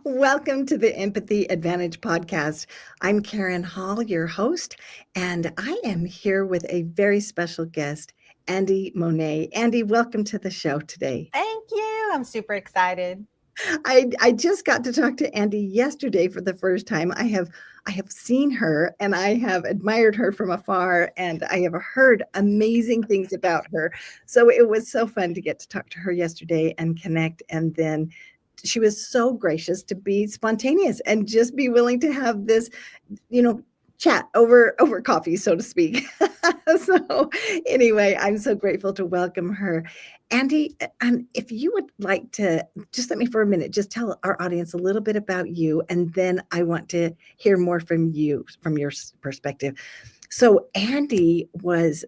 Welcome to the Empathy Advantage podcast. I'm Karen Hall, your host, and I am here with a very special guest, Andie Monet. Andie, welcome to the show today. Thank you. I'm super excited. I just got to talk to Andie yesterday for the first time. I have seen her and I have admired her from afar and I have heard amazing things about her. So it was so fun to get to talk to her yesterday and connect, and then she was so gracious to be spontaneous and just be willing to have this, you know, chat over coffee, so to speak. So anyway, I'm so grateful to welcome her. Andie, if you would like to just let me for a minute, just tell our audience a little bit about you, and then I want to hear more from you, from your perspective. So Andie was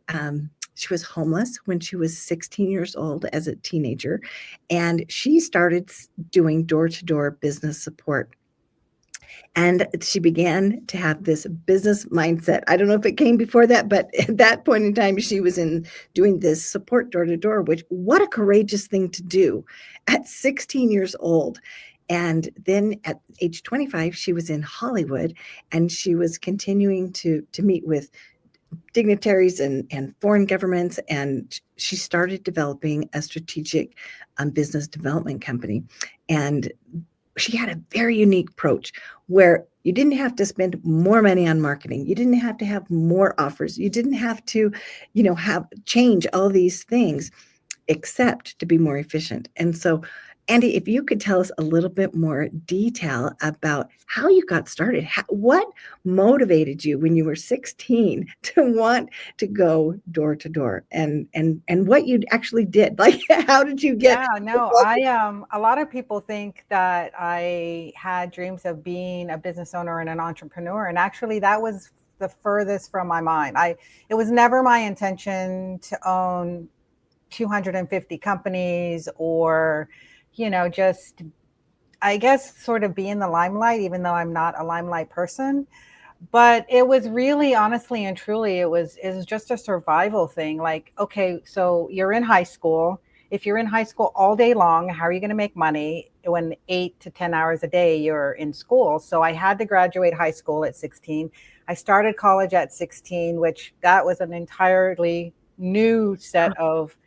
she was homeless when she was 16 years old as a teenager, and she started doing door-to-door business support. And she began to have this business mindset. I don't know if it came before that, but at that point in time, she was in doing this support door to door, which what a courageous thing to do at 16 years old. And then at age 25, she was in Hollywood and she was continuing to meet with dignitaries and foreign governments. And she started developing a strategic business development company. And she had a very unique approach where you didn't have to spend more money on marketing. You didn't have to have more offers. You didn't have to, have change all these things except to be more efficient. And so, Andie, if you could tell us a little bit more detail about how you got started, what motivated you when you were 16 to want to go door to door, and what you actually did. Like, how did you get? Yeah, no, a lot of people think that I had dreams of being a business owner and an entrepreneur, and actually that was the furthest from my mind. It was never my intention to own 250 companies or, just I guess sort of be in the limelight, even though I'm not a limelight person. But it was really, honestly and truly, it was just a survival thing. Like, okay, so you're in high school. If you're in high school all day long, how are you going to make money when 8 to 10 hours a day you're in school? So I had to graduate high school at 16. I started college at 16, which that was an entirely new set of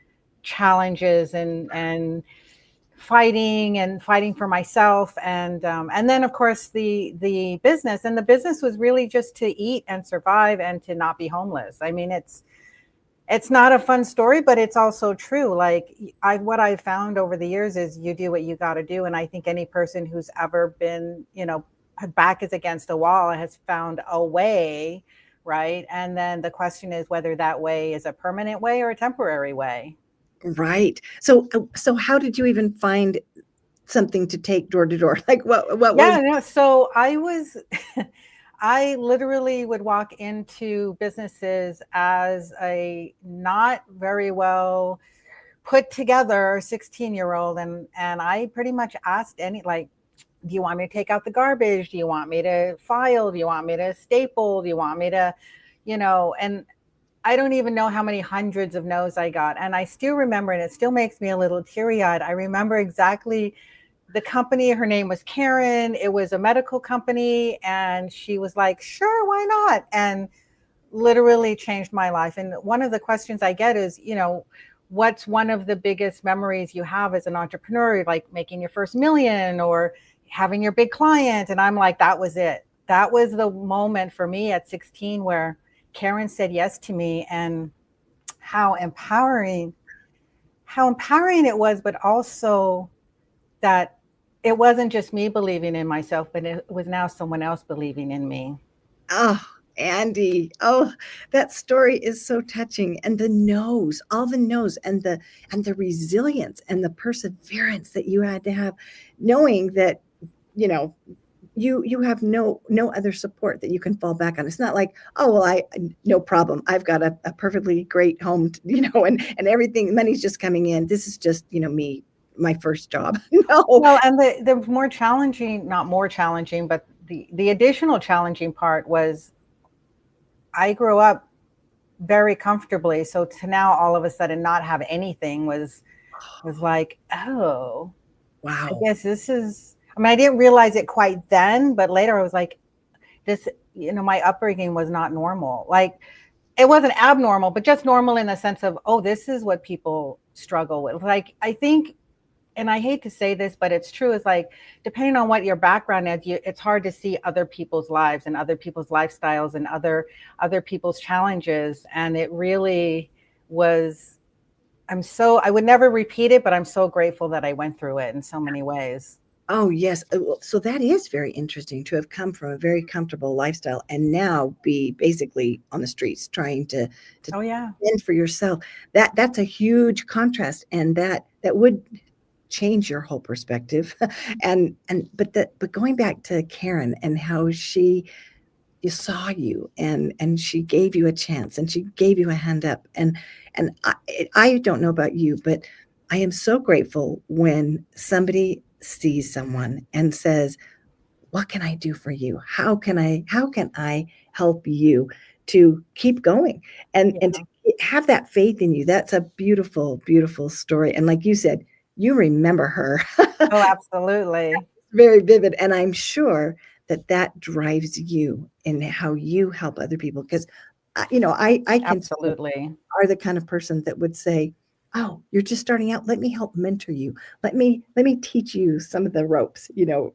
challenges and fighting for myself, and then of course the business was really just to eat and survive and to not be homeless. I mean, it's not a fun story, but it's also true. Like, what I've found over the years is you do what you got to do, and I think any person who's ever been, back is against a wall has found a way, right? And then the question is whether that way is a permanent way or a temporary way. Right. So how did you even find something to take door to door? Like, what was? Yeah, no, so I was I literally would walk into businesses as a not very well put together 16-year-old, and I pretty much asked any, like, do you want me to take out the garbage? Do you want me to file? Do you want me to staple? Do you want me to, and I don't even know how many hundreds of no's I got. And I still remember, and it still makes me a little teary-eyed. I remember exactly the company. Her name was Karen. It was a medical company. And she was like, sure, why not? And literally changed my life. And one of the questions I get is, what's one of the biggest memories you have as an entrepreneur, like making your first million or having your big client? And I'm like, that was it. That was the moment for me at 16 where Karen said yes to me, and how empowering, it was, but also that it wasn't just me believing in myself, but it was now someone else believing in me. Oh, Andie. Oh, that story is so touching. And the no's, all the no's, and the resilience and the perseverance that you had to have, knowing that, you know, you have no other support that you can fall back on. It's not like, oh well, I no problem. I've got a perfectly great home, and everything, money's just coming in. This is just, me, my first job. No. Well, and the more challenging, not more challenging, but the additional challenging part was I grew up very comfortably. So to now all of a sudden not have anything was like, oh, I Wow. guess this is, I mean, I didn't realize it quite then, but later I was like, this, my upbringing was not normal. Like, it wasn't abnormal, but just normal in the sense of, oh, this is what people struggle with. Like, I think, and I hate to say this, but it's true, is like, depending on what your background is, it's hard to see other people's lives and other people's lifestyles and other people's challenges. And it really was, I would never repeat it, but I'm so grateful that I went through it in so many ways. Oh, yes. So that is very interesting to have come from a very comfortable lifestyle and now be basically on the streets trying to Oh yeah. fend for yourself. That's a huge contrast, and that would change your whole perspective. But going back to Karen and how she you saw you and she gave you a chance and she gave you a hand up, and I don't know about you, but I am so grateful when somebody sees someone and says, what can I do for you? How can I help you to keep going and Yeah. to have that faith in you? That's a beautiful, beautiful story. And like you said, you remember her. Oh, absolutely. Very vivid, and I'm sure that that drives you in how you help other people, because, I can tell Absolutely. are the kind of person that would say, "Oh, you're just starting out. Let me help mentor you. Let me teach you some of the ropes,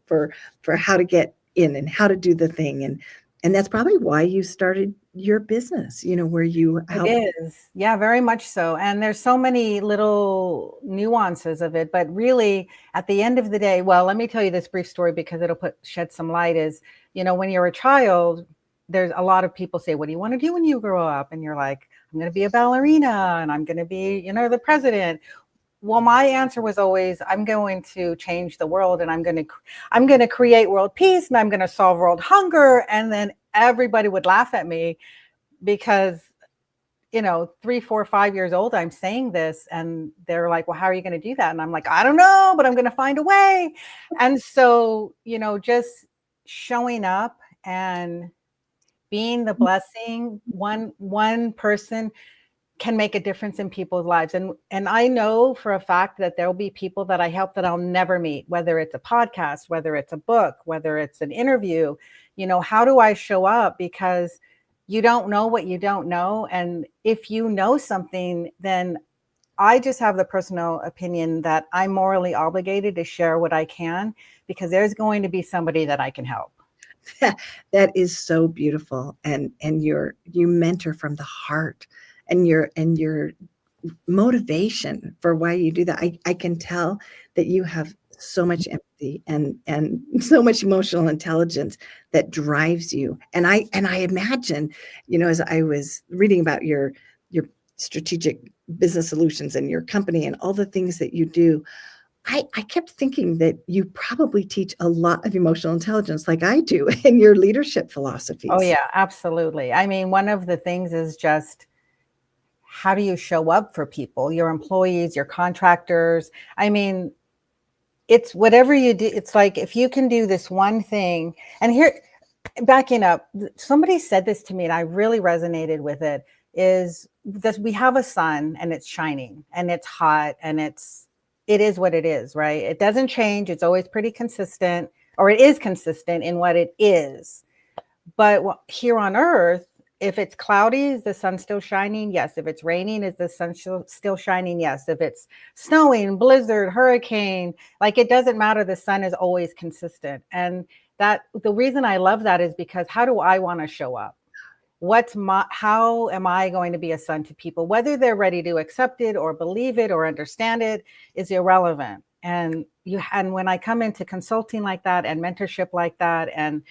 for how to get in and how to do the thing." And that's probably why you started your business, where you It help. is. Yeah, very much so. And there's so many little nuances of it, but really at the end of the day, well, let me tell you this brief story because it'll shed some light is, when you're a child, there's a lot of people say, what do you want to do when you grow up? And you're like, I'm going to be a ballerina and I'm going to be, the president. Well, my answer was always, I'm going to change the world and I'm going to create world peace and I'm going to solve world hunger. And then everybody would laugh at me because 3, 4, 5 years old, I'm saying this and they're like, well, how are you going to do that? And I'm like, I don't know, but I'm going to find a way. And so, just showing up and being the blessing, one person can make a difference in people's lives. And I know for a fact that there'll be people that I help that I'll never meet, whether it's a podcast, whether it's a book, whether it's an interview. How do I show up? Because you don't know what you don't know. And if you know something, then I just have the personal opinion that I'm morally obligated to share what I can, because there's going to be somebody that I can help. That is so beautiful, and you mentor from the heart, and your motivation for why you do that. I can tell that you have so much empathy and so much emotional intelligence that drives you. And I imagine, as I was reading about your strategic business solutions and your company and all the things that you do, I kept thinking that you probably teach a lot of emotional intelligence like I do in your leadership Oh philosophies. yeah, absolutely. I mean, one of the things is just, how do you show up for people, your employees, your contractors? I mean, it's whatever you do. It's like, if you can do this one thing, and here, backing up, somebody said this to me and I really resonated with it, is that we have a sun and it's shining and it's hot and it is what it is, right? It doesn't change. It's always pretty consistent, or it is consistent in what it is. But here on Earth, if it's cloudy, is the sun still shining? Yes. If it's raining, is the sun still shining? Yes. If it's snowing, blizzard, hurricane, like, it doesn't matter. The sun is always consistent. And that, the reason I love that is because how do I want to show up? How am I going to be a sun to people? Whether they're ready to accept it or believe it or understand it is irrelevant. And when I come into consulting like that and mentorship like that and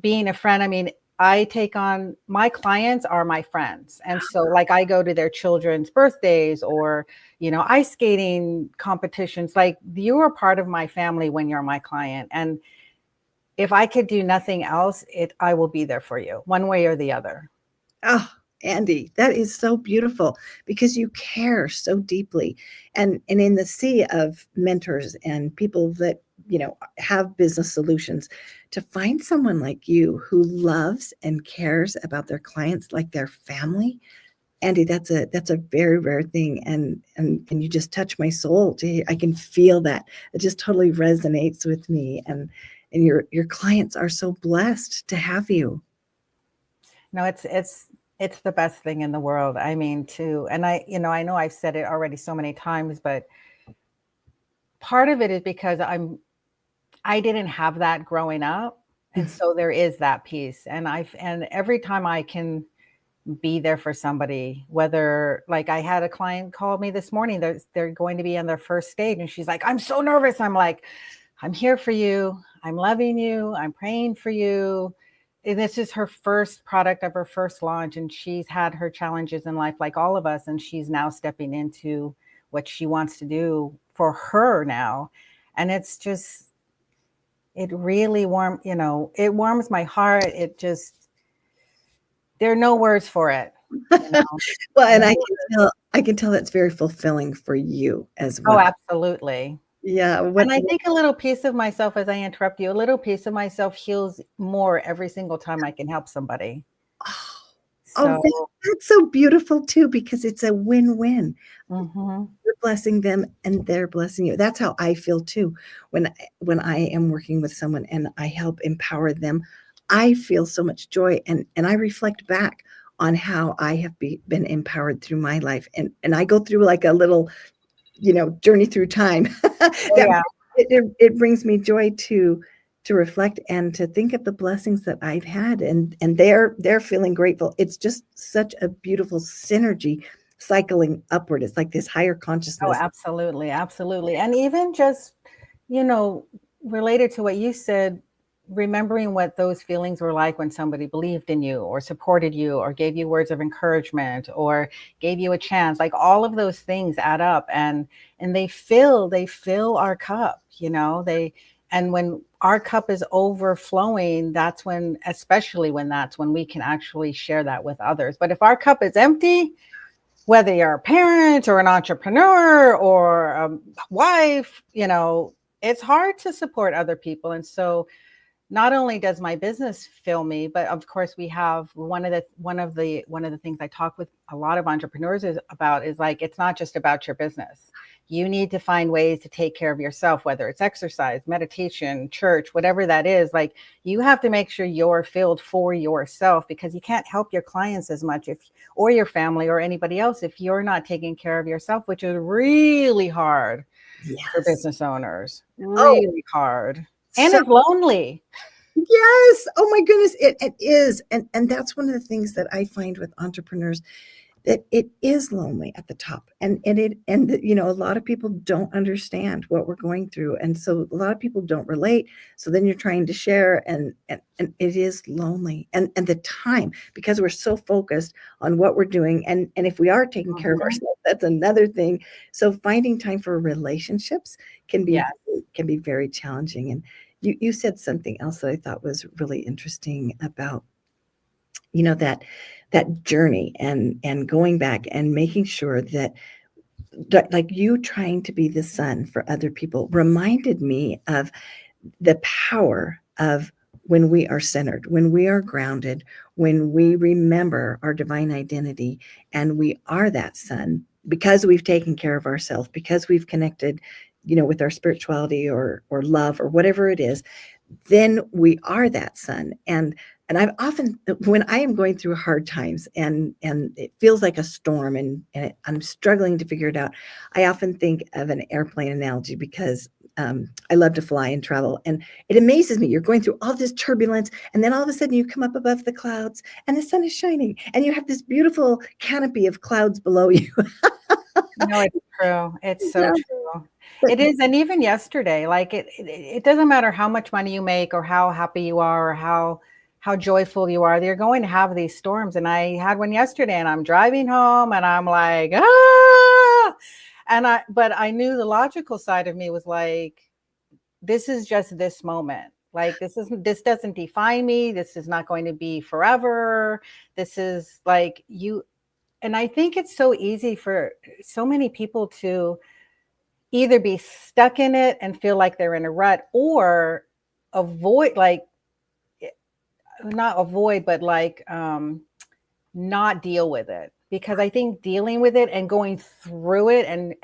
being a friend, I mean, I take on, my clients are my friends. And so, like, I go to their children's birthdays or, ice skating competitions. Like, you are part of my family when you're my client. And if I could do nothing else, I will be there for you one way or the other. Oh, Andie, that is so beautiful because you care so deeply. And in the sea of mentors and people that, have business solutions, to find someone like you who loves and cares about their clients like their family, Andie, that's a very rare thing, and you just touch my soul. I can feel that. It just totally resonates with me, and your clients are so blessed to have you. No, it's the best thing in the world. I mean, and I know I've said it already so many times, but part of it is because I didn't have that growing up. And so there is that piece. And every time I can be there for somebody, whether, like, I had a client call me this morning, they're going to be on their first stage, and she's like, I'm so nervous. I'm like, I'm here for you. I'm loving you. I'm praying for you. And this is her first product of her first launch. And she's had her challenges in life like all of us. And she's now stepping into what she wants to do for her now. And it's just, it really it warms my heart. It just, there are no words for it. Well, and I can tell that's very fulfilling for you as Oh, well. absolutely. Yeah. And I think a little piece of myself, as I interrupt you, a little piece of myself heals more every single time I can help somebody. Oh, So, that's so beautiful too, because it's a win-win. mhm. You're blessing them and they're blessing you. That's how I feel too. When I am working with someone and I help empower them, I feel so much joy, and I reflect back on how I have been empowered through my life. And I go through like a little, journey through time. Oh, That yeah. it brings me joy to reflect and to think of the blessings that I've had, and they're feeling grateful. It's just such a beautiful synergy cycling upward. It's like this higher Oh, consciousness. absolutely, absolutely. And even just, you know, related to what you said, remembering what those feelings were like when somebody believed in you or supported you or gave you words of encouragement or gave you a chance, like all of those things add up, and they fill our cup, and when our cup is overflowing, that's when, especially when that's when we can actually share that with others. But if our cup is empty, whether you're a parent or an entrepreneur or a wife, it's hard to support other people. And so not only does my business fill me, but of course we have one of the things I talk with a lot of entrepreneurs is like, it's not just about your business. You need to find ways to take care of yourself, whether it's exercise, meditation, church, whatever that is. Like, you have to make sure you're filled for yourself, because you can't help your clients as much or your family or anybody else if you're not taking care of yourself, which is really hard for Yes. business owners, Oh, really hard. And so it's lonely. yes. Oh my goodness, it is. And that's one of the things that I find with entrepreneurs, that it is lonely at the top, and a lot of people don't understand what we're going through, and so a lot of people don't relate. So then you're trying to share, and it is lonely, and the time, because we're so focused on what we're doing, and if we are taking care of Mhm. ourselves, that's another thing. So finding time for relationships can be Yeah. can be very challenging. And you said something else that I thought was really interesting about, that journey, and going back and making sure that like you trying to be the sun for other people reminded me of the power of when we are centered, when we are grounded, when we remember our divine identity, and we are that sun because we've taken care of ourselves, because we've connected, with our spirituality or love or whatever it is, then we are that sun. And I've often, when I am going through hard times, and it feels like a storm, and I'm struggling to figure it out, I often think of an airplane analogy, because I love to fly and travel, and it amazes me. You're going through all this turbulence, and then all of a sudden you come up above the clouds, and the sun is shining, and you have this beautiful canopy of clouds below you. No, it's true. It's so Yeah. true. But It is. And even yesterday, like, it doesn't matter how much money you make or how happy you are or how joyful you are. You're going to have these storms. And I had one yesterday, and I'm driving home and I'm like, ah, but I knew the logical side of me was like, this is just this moment. Like, this doesn't define me. This is not going to be forever. This is like you. And I think it's so easy for so many people to either be stuck in it and feel like they're in a rut, or avoid, like, not avoid, but like, not deal with it, because I think dealing with it and going through it and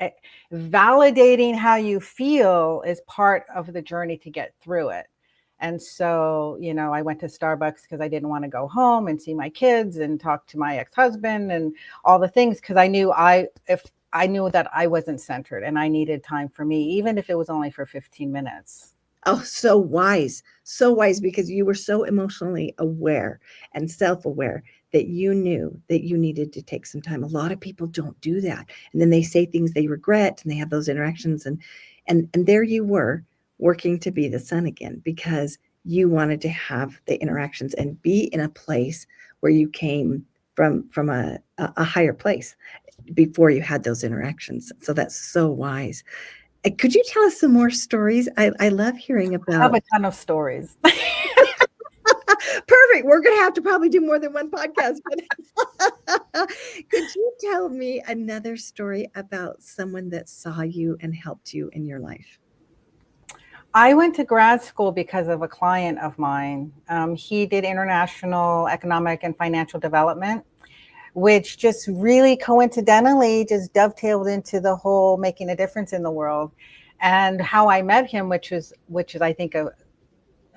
validating how you feel is part of the journey to get through it. And so, you know, I went to Starbucks because I didn't want to go home and see my kids and talk to my ex-husband and all the things, because I knew if I knew that I wasn't centered and I needed time for me, even if it was only for 15 minutes. Oh, so wise, because you were so emotionally aware and self-aware that you knew that you needed to take some time. A lot of people don't do that, and then they say things they regret, and they have those interactions, and there you were working to be the sun again because you wanted to have the interactions and be in a place where you came from a higher place before you had those interactions. So that's so wise. Could you tell us some more stories? I love hearing I have about. a ton of stories. Perfect. We're going to have to probably do more than one podcast. But could you tell me another story about someone that saw you and helped you in your life? I went to grad school because of a client of mine. He did international economic and financial development, which just really coincidentally just dovetailed into the whole making a difference in the world. And how I met him, which is I think a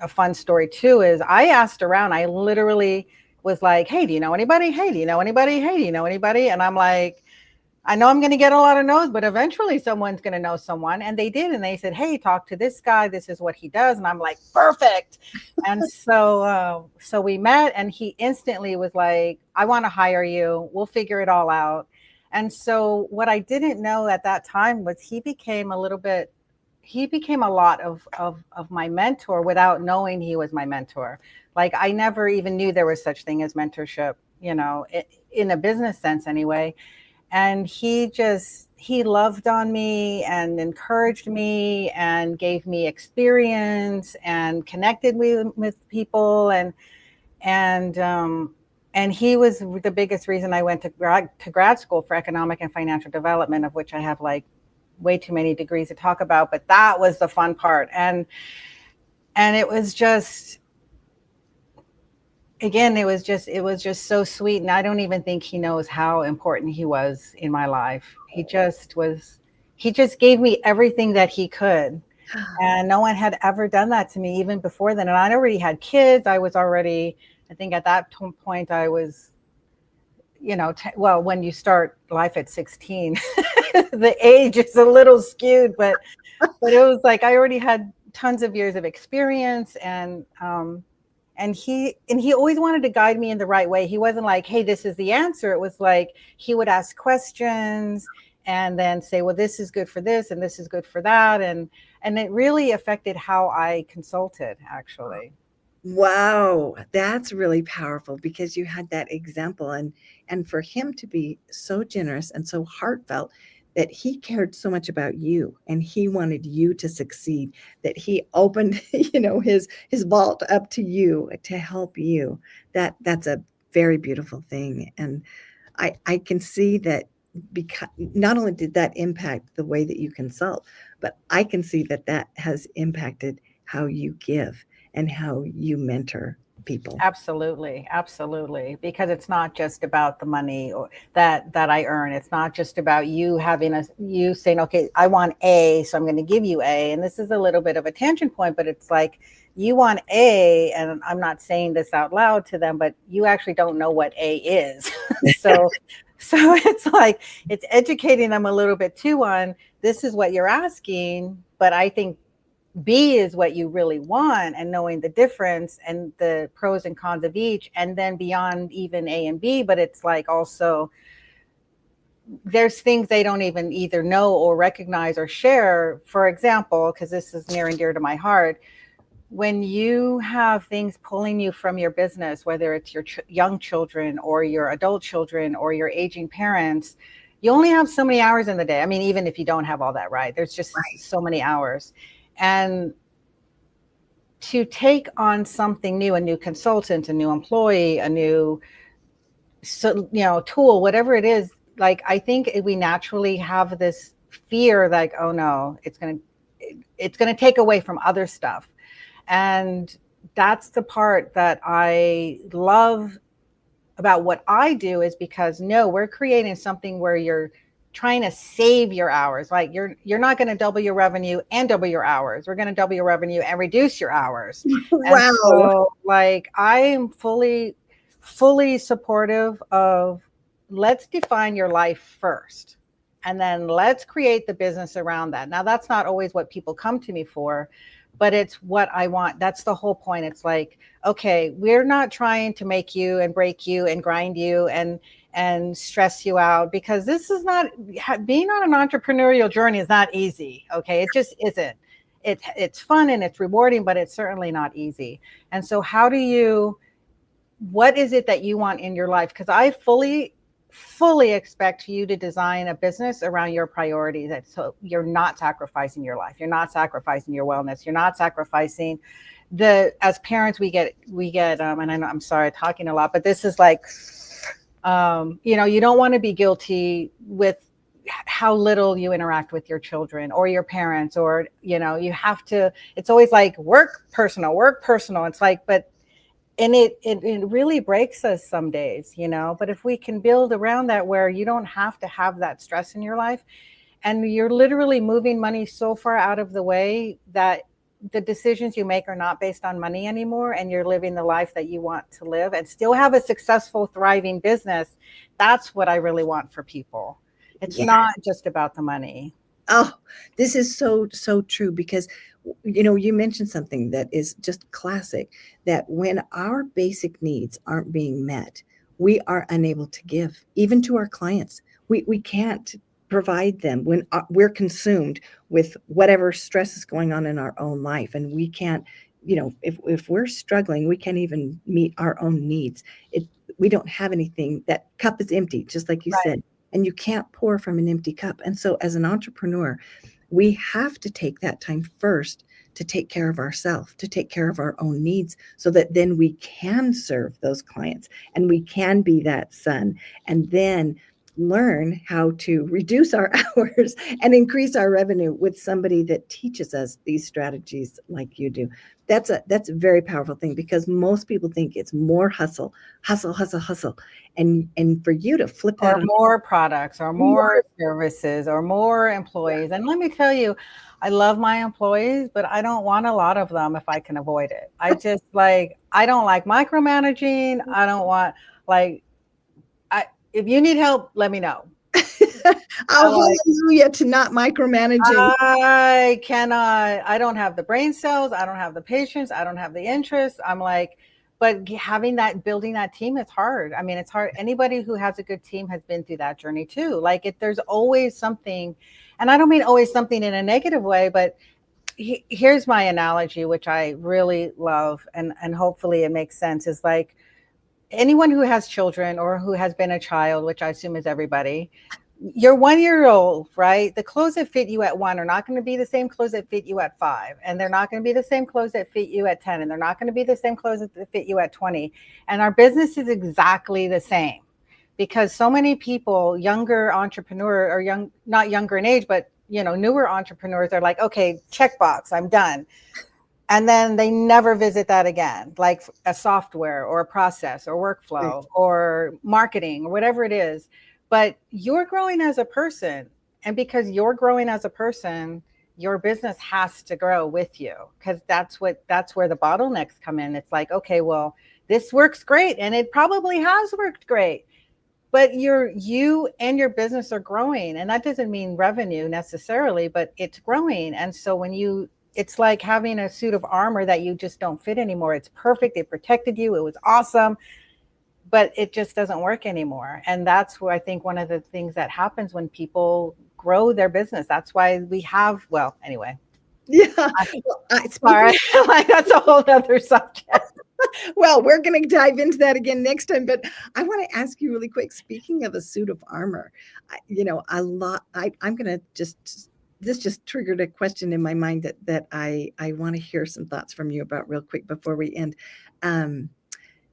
fun story too, is I asked around. I literally was like, hey, do you know anybody? Hey, do you know anybody? Hey, do you know anybody? And I'm like, I know I'm going to get a lot of no's, but eventually someone's going to know someone. And they did. And they said, hey, talk to this guy. This is what he does. And I'm like, perfect. And so we met, and he instantly was like, I want to hire you. We'll figure it all out. And so what I didn't know at that time was he became a lot of my mentor without knowing he was my mentor. Like, I never even knew there was such thing as mentorship, you know, in a business sense anyway. And he loved on me and encouraged me and gave me experience and connected me with people, and he was the biggest reason I went to grad school for economic and financial development, of which I have like way too many degrees to talk about, but that was the fun part. And it was just, again, it was just so sweet. And I don't even think he knows how important he was in my life. He just gave me everything that he could. And no one had ever done that to me even before then. And I already had kids. I think at that point I was, you know, well, when you start life at 16, the age is a little skewed, but it was like I already had tons of years of experience, and he always wanted to guide me in the right way. He wasn't like, hey, this is the answer. It was like he would ask questions and then say, well, this is good for this and this is good for that, and it really affected how I consulted, actually. Wow, that's really powerful because you had that example, and for him to be so generous and so heartfelt that he cared so much about you and he wanted you to succeed, that he opened, his vault up to you to help you. That's a very beautiful thing. And I can see that, because not only did that impact the way that you consult, but I can see that that has impacted how you give and how you mentor people. Absolutely, absolutely. Because it's not just about the money or that I earn. It's not just about you saying, okay, I want A, so I'm going to give you A. And this is a little bit of a tangent point, but it's like you want A, and I'm not saying this out loud to them, but you actually don't know what A is. so it's like it's educating them a little bit too on this is what you're asking, but I think B is what you really want, and knowing the difference and the pros and cons of each, and then beyond even A and B. But it's like also there's things they don't even either know or recognize or share. For example, because this is near and dear to my heart, when you have things pulling you from your business, whether it's your young children or your adult children or your aging parents, you only have so many hours in the day. I mean, even if you don't have all that, right? There's just so many hours. And to take on something new, a new consultant, a new employee, a new tool, whatever it is, like I think we naturally have this fear, like, oh no, it's gonna take away from other stuff. And that's the part that I love about what I do is because no, we're creating something where you're trying to save your hours. Like you're not going to double your revenue and double your hours. We're going to double your revenue and reduce your hours. And Wow. so like I am fully supportive of, let's define your life first. And then let's create the business around that. Now that's not always what people come to me for, but it's what I want. That's the whole point. It's like, okay, we're not trying to make you and break you and grind you and stress you out, because this is not, being on an entrepreneurial journey is not easy. Okay. It just isn't. It's fun and it's rewarding, but it's certainly not easy. And so how do you, what is it that you want in your life? Because I fully expect you to design a business around your priorities. That so you're not sacrificing your life, you're not sacrificing your wellness, you're not sacrificing as parents we get and I know I'm sorry talking a lot, but this is like you don't want to be guilty with how little you interact with your children or your parents, or you have to, it's always like work personal. It's like, but and it really breaks us some days, but if we can build around that, where you don't have to have that stress in your life, and you're literally moving money so far out of the way that the decisions you make are not based on money anymore, and you're living the life that you want to live and still have a successful, thriving business. That's what I really want for people. It's not just about the money. Oh, this is so, so true, because, you mentioned something that is just classic, that when our basic needs aren't being met, we are unable to give, even to our clients. We can't provide them when we're consumed with whatever stress is going on in our own life. And we can't, if we're struggling, we can't even meet our own needs. We don't have anything. That cup is empty, just like you Right. said, and you can't pour from an empty cup. And so as an entrepreneur, we have to take that time first to take care of ourselves, to take care of our own needs, so that then we can serve those clients and we can be that son, and then learn how to reduce our hours and increase our revenue with somebody that teaches us these strategies like you do. That's a very powerful thing, because most people think it's more hustle, hustle, hustle, hustle. And for you to flip that Or on. more products, or more services, or more employees. And let me tell you, I love my employees, but I don't want a lot of them if I can avoid it. I just I don't like micromanaging. I don't want, like, if you need help, let me know. Oh, hallelujah to not micromanaging. I cannot, I don't have the brain cells, I don't have the patience, I don't have the interest. I'm like, but having that, building that team is hard. I mean, it's hard. Anybody who has a good team has been through that journey too. Like, there's always something, and I don't mean always something in a negative way, but here's my analogy, which I really love, and hopefully it makes sense, is like, anyone who has children or who has been a child, which I assume is everybody, you're 1 year old, right? The clothes that fit you at 1 are not going to be the same clothes that fit you at 5. And they're not going to be the same clothes that fit you at 10. And they're not going to be the same clothes that fit you at 20. And our business is exactly the same, because so many people, younger entrepreneur, or not younger in age, but newer entrepreneurs, are like, okay, checkbox, I'm done. And then they never visit that again, like a software or a process or workflow or marketing or whatever it is. But you're growing as a person. And because you're growing as a person, your business has to grow with you, because that's where the bottlenecks come in. It's like, okay, well, this works great, and it probably has worked great, but you and your business are growing. And that doesn't mean revenue necessarily, but it's growing. And so it's like having a suit of armor that you just don't fit anymore. It's perfect, it protected you, it was awesome, but it just doesn't work anymore. And that's where I think one of the things that happens when people grow their business. That's why we have, well, anyway. Yeah. Sorry, like, that's a whole other subject. Well, we're going to dive into that again next time. But I want to ask you really quick, speaking of a suit of armor, I'm going to this just triggered a question in my mind that I want to hear some thoughts from you about real quick before we end.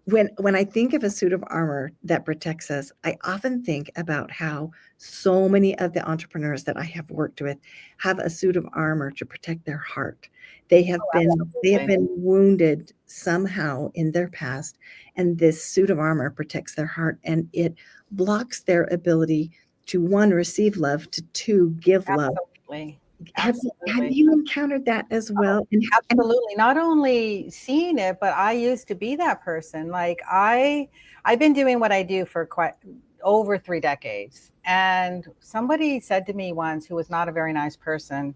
when I think of a suit of armor that protects us, I often think about how so many of the entrepreneurs that I have worked with have a suit of armor to protect their heart. Oh, They have absolutely. been wounded somehow in their past, and this suit of armor protects their heart, and it blocks their ability to one, receive love, to two, give love. Absolutely. Have Absolutely. you encountered that as Oh, well? And absolutely. Not only seeing it, but I used to be that person. Like I've been doing what I do for quite over 3 decades. And somebody said to me once, who was not a very nice person,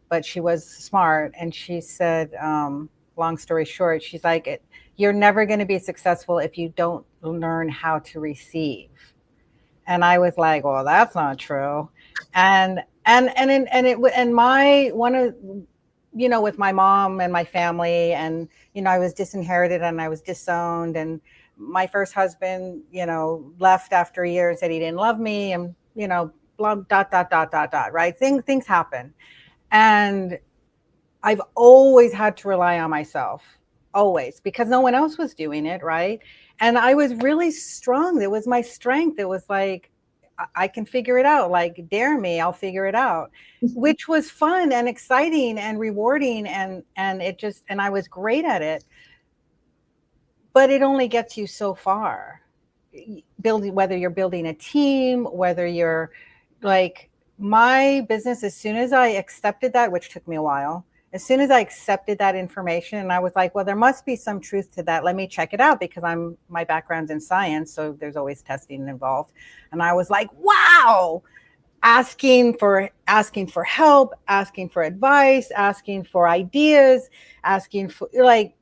but she was smart, and she said, long story short, she's like, you're never going to be successful if you don't learn how to receive. And I was like, well, that's not true. And my one of, with my mom and my family, and I was disinherited and I was disowned, and my first husband, left after a year and said he didn't love me, and blah, dot dot dot dot dot, right? Things happen, and I've always had to rely on myself, always, because no one else was doing it, right? And I was really strong. It was my strength. It was like, I can figure it out. Like, dare me, I'll figure it out, which was fun and exciting and rewarding. And I was great at it. But it only gets you so far. Building, whether you're building a team, whether you're like my business, as soon as I accepted that, which took me a while, as soon as I accepted that information, and I was like, well, there must be some truth to that. Let me check it out, because my background's in science, so there's always testing involved. And I was like, wow, asking for help, asking for advice, asking for ideas, asking for, like,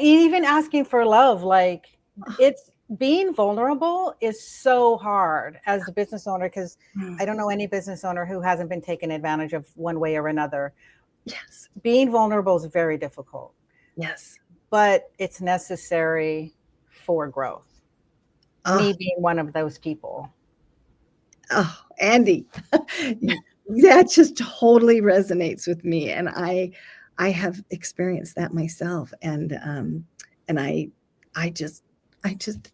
even asking for love. Like, it's being vulnerable is so hard as a business owner, because I don't know any business owner who hasn't been taken advantage of one way or another. yes, Being vulnerable is very difficult, yes. but it's necessary for growth. Oh, Me being one of those people. oh, Andie, that just totally resonates with me, and I have experienced that myself, and I just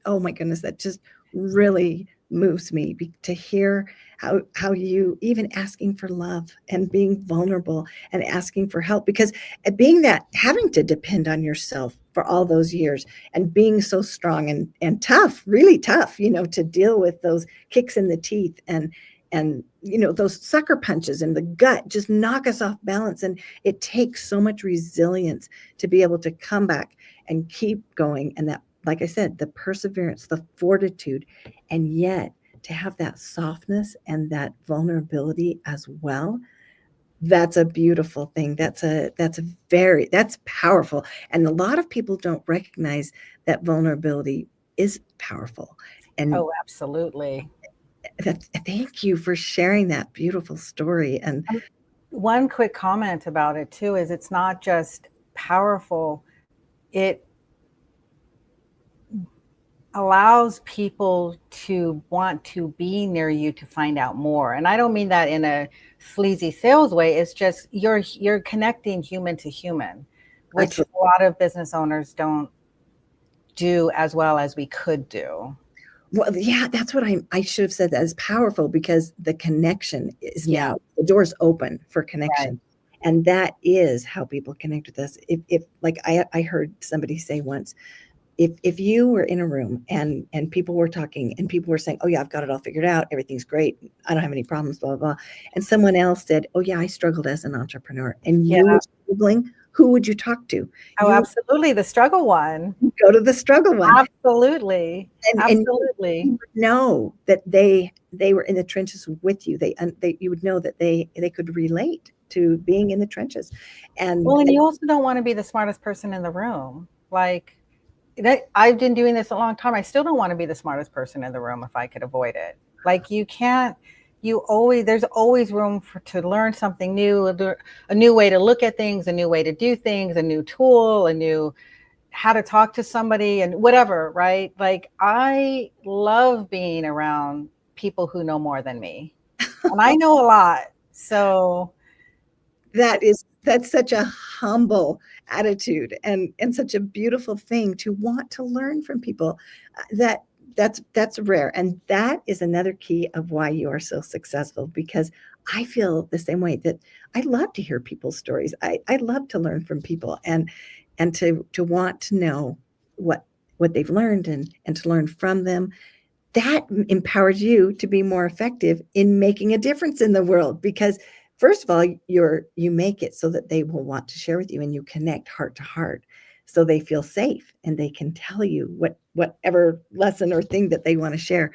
oh my goodness, that just really moves me to hear how you even asking for love and being vulnerable and asking for help, because being that having to depend on yourself for all those years and being so strong and tough, really tough, to deal with those kicks in the teeth and those sucker punches in the gut just knock us off balance, and it takes so much resilience to be able to come back and keep going, and that, like I said, the perseverance, the fortitude, and yet to have that softness and that vulnerability as well. That's a beautiful thing. That's powerful, and a lot of people don't recognize that vulnerability is powerful. And Oh, absolutely. thank you for sharing that beautiful story. And One quick comment about it too is it's not just powerful, it allows people to want to be near you to find out more. And I don't mean that in a sleazy sales way. It's just you're connecting human to human, which absolutely. a lot of business owners don't do as well as we could do. Well, yeah, that's what I should have said, that is powerful, because the connection is Yeah, now, the door's open for right. connection. And that is how people connect with us. If like I heard somebody say once, if you were in a room and people were talking and people were saying, oh yeah, I've got it all figured out, everything's great, I don't have any problems, blah blah blah, and someone else said, oh yeah, I struggled as an entrepreneur, and Yeah. you were struggling, who would you talk to? Oh, You absolutely. The struggle one. go to the struggle one, Absolutely. and Absolutely. you would know that they were in the trenches with you. They you would know that they could relate to being in the trenches, and Well, and you also don't want to be the smartest person in the room. Like, that, I've been doing this a long time. I still don't want to be the smartest person in the room if I could avoid it. Like, you can't, there's always room to learn something new, a new way to look at things, a new way to do things, a new tool, a new how to talk to somebody, and whatever, right? Like, I love being around people who know more than me. And I know a lot. So that is That's such a humble attitude and such a beautiful thing to want to learn from people. That that's rare, and that is another key of why you are so successful, because I feel the same way, that I love to hear people's stories. I love to learn from people, and to want to know what they've learned, and to learn from them. That empowers you to be more effective in making a difference in the world, because first of all, you make it so that they will want to share with you, and you connect heart to heart, so they feel safe and they can tell you whatever lesson or thing that they want to share.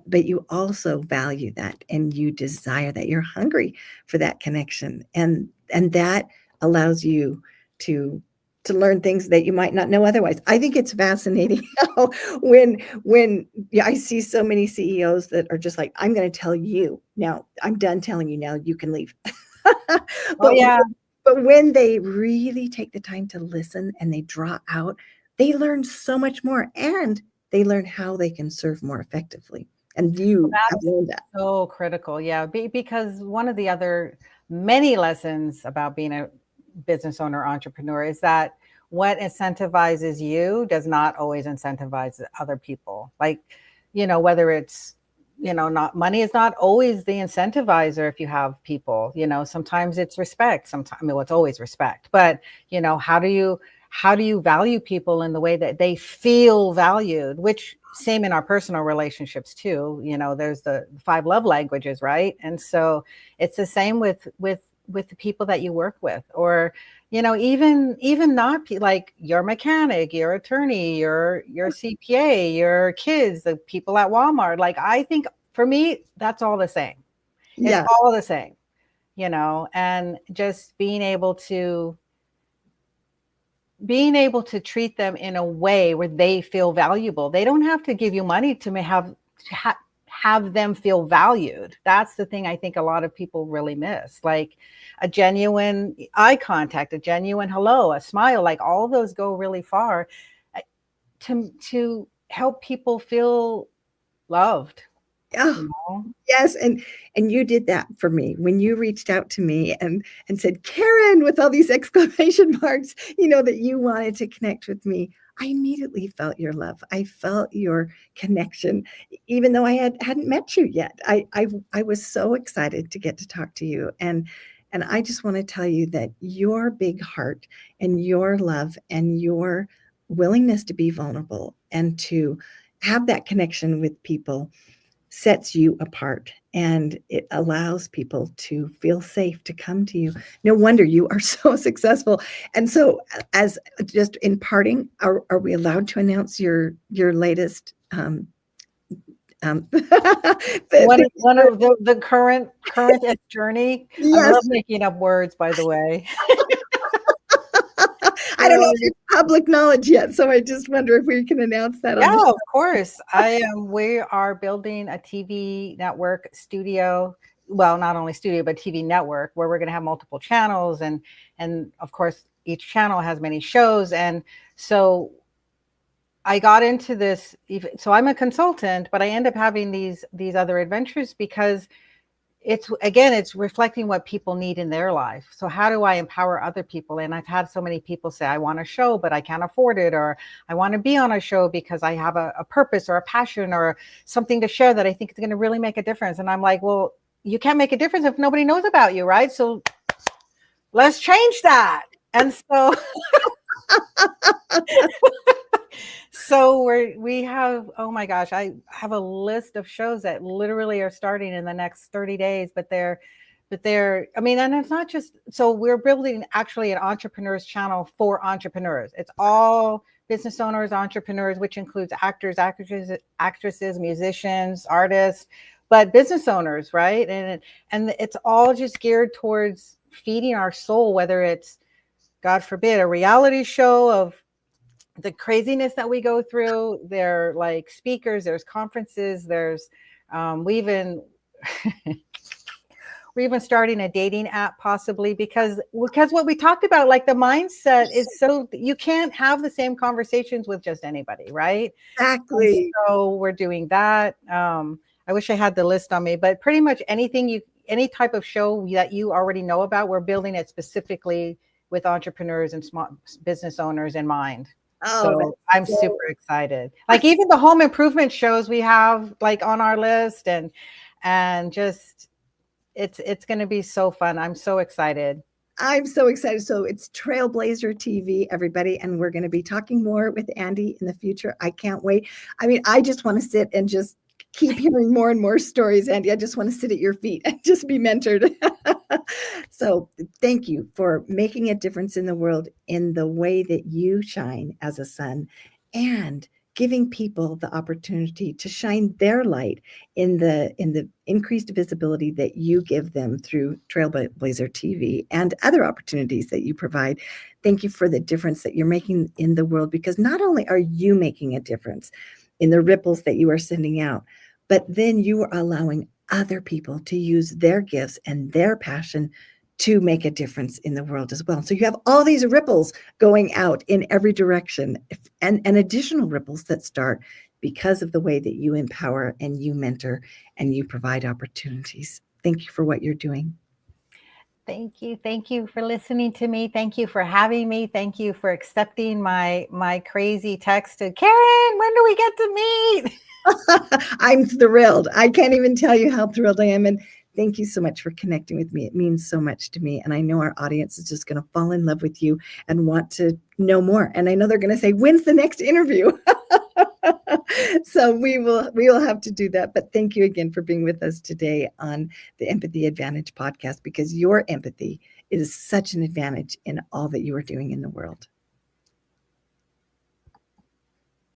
But you also value that, and you desire that, you're hungry for that connection, and that allows you to learn things that you might not know otherwise. I think it's fascinating how when yeah, I see so many CEOs that are just like, I'm going to tell you now, I'm done telling you, now you can leave. Oh but yeah. but when they really take the time to listen and they draw out, they learn so much more, and they learn how they can serve more effectively. And Well, you have that's learned that. so critical. Yeah. Because one of the other many lessons about being a business owner, entrepreneur, is that what incentivizes you does not always incentivize other people. Like, whether it's, not money is not always the incentivizer if you have people, sometimes it's respect. Sometimes, I mean, well, it's always respect, but how do you value people in the way that they feel valued, which same in our personal relationships too. There's the 5 love languages, right? And so it's the same with the people that you work with, or even not like your mechanic, your attorney, your CPA, your kids, the people at Walmart. Like, I think for me, that's all the same. It's Yeah. all the same, and just being able to treat them in a way where they feel valuable. They don't have to give you money to have them feel valued. That's the thing I think a lot of people really miss. Like a genuine eye contact, a genuine hello, a smile, like all those go really far to help people feel loved, Oh, you know? yes, and you did that for me when you reached out to me and said, "Karen," with all these exclamation marks, that you wanted to connect with me. I immediately felt your love. I felt your connection, even though I hadn't met you yet. I was so excited to get to talk to you, and I just want to tell you that your big heart and your love and your willingness to be vulnerable and to have that connection with people sets you apart, and it allows people to feel safe to come to you. No wonder you are so successful. And so, as just in parting, are we allowed to announce your latest One of the current journey. I yes. love making up words, by the way. I don't know if it's public knowledge yet, so I just wonder if we can announce that on the Yeah, show. of course. We are building a TV network studio. Well, not only studio, but TV network where we're going to have multiple channels, and of course, each channel has many shows. And so I got into this. So I'm a consultant, but I end up having these other adventures because it's reflecting what people need in their life. So how do I empower other people? And I've had so many people say, I want a show, but I can't afford it, or I want to be on a show because I have a purpose or a passion or something to share that I think is going to really make a difference. And I'm like, well, you can't make a difference if nobody knows about you, right? So let's change that. And so we have, oh my gosh, I have a list of shows that literally are starting in the next 30 days, but I mean, and it's not just, so we're building actually an entrepreneurs channel for entrepreneurs. It's all business owners, entrepreneurs, which includes actors, actresses, musicians, artists, but business owners, right? And it's all just geared towards feeding our soul, whether it's, God forbid, a reality show of the craziness that we go through. They're like speakers, there's conferences, there's we even we're even starting a dating app possibly, because what we talked about, like the mindset is, so you can't have the same conversations with just anybody, right? Exactly. And so we're doing that. I wish I had the list on me, but pretty much anything any type of show that you already know about, we're building it specifically with entrepreneurs and small business owners in mind. Oh, So I'm that's so super excited. Like even the home improvement shows we have like on our list, and just it's going to be so fun. I'm so excited. I'm so excited. So it's Trailblazer TV, everybody, and we're going to be talking more with Andie in the future. I can't wait. I mean, I just want to sit and just keep hearing more and more stories, Andie. I just want to sit at your feet and just be mentored. So thank you for making a difference in the world in the way that you shine as a sun, and giving people the opportunity to shine their light in the increased visibility that you give them through Trailblazer TV and other opportunities that you provide. Thank you for the difference that you're making in the world, because not only are you making a difference in the ripples that you are sending out, but then you are allowing other people to use their gifts and their passion to make a difference in the world as well. So you have all these ripples going out in every direction, and additional ripples that start because of the way that you empower and you mentor and you provide opportunities. Thank you for what you're doing. Thank you. Thank you for listening to me. Thank you for having me. Thank you for accepting my crazy text to Karen. When do we get to meet? I'm thrilled. I can't even tell you how thrilled I am. And thank you so much for connecting with me. It means so much to me. And I know our audience is just going to fall in love with you and want to know more. And I know they're going to say, when's the next interview? So we will have to do that. But thank you again for being with us today on the Empathy Advantage podcast, because your empathy is such an advantage in all that you are doing in the world.